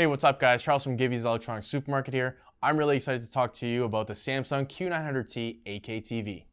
Hey, what's up guys? Charles from Gibbys Electronics Supermarket here. I'm really excited to talk to you about the Samsung Q900T 8K TV.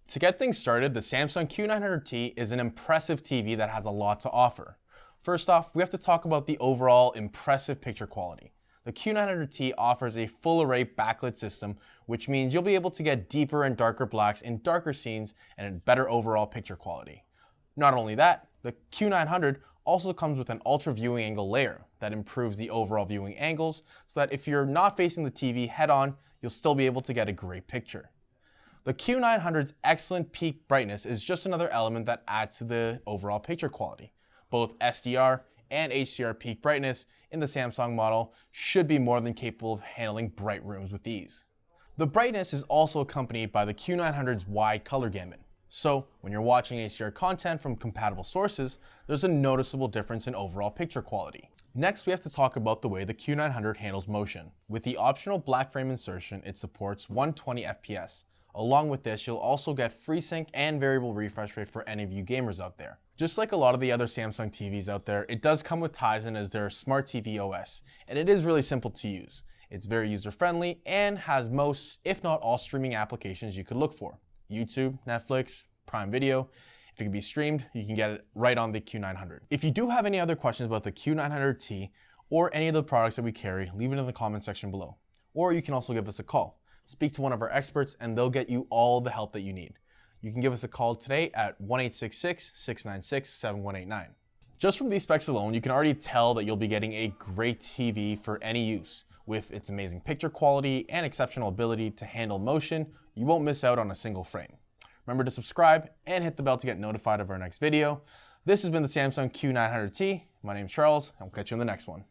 To get things started, the Samsung Q900T is an impressive TV that has a lot to offer. First off, we have to talk about the overall impressive picture quality. The Q900T offers a full array backlit system, which means you'll be able to get deeper and darker blacks in darker scenes and better overall picture quality. Not only that, the Q900 also comes with an ultra viewing angle layer that improves the overall viewing angles so that if you're not facing the TV head on, you'll still be able to get a great picture. The Q900's excellent peak brightness is just another element that adds to the overall picture quality. Both SDR and HDR peak brightness in the Samsung model should be more than capable of handling bright rooms with ease. The brightness is also accompanied by the Q900's wide color gamut. So when you're watching HDR content from compatible sources, there's a noticeable difference in overall picture quality. Next, we have to talk about the way the Q900 handles motion. With the optional black frame insertion, it supports 120 FPS. Along with this, you'll also get FreeSync and variable refresh rate for any of you gamers out there. Just like a lot of the other Samsung TVs out there, it does come with Tizen as their Smart TV OS, and it is really simple to use. It's very user-friendly and has most, if not all, streaming applications you could look for. YouTube, Netflix, Prime Video. If it can be streamed, you can get it right on the Q900. If you do have any other questions about the Q900T or any of the products that we carry, leave it in the comment section below. Or you can also give us a call. Speak to one of our experts and they'll get you all the help that you need. You can give us a call today at 1-866-696-7189. Just from these specs alone, you can already tell that you'll be getting a great TV for any use. With its amazing picture quality and exceptional ability to handle motion, you won't miss out on a single frame. Remember to subscribe and hit the bell to get notified of our next video. This has been the Samsung Q900T. My name is Charles, and we'll catch you in the next one.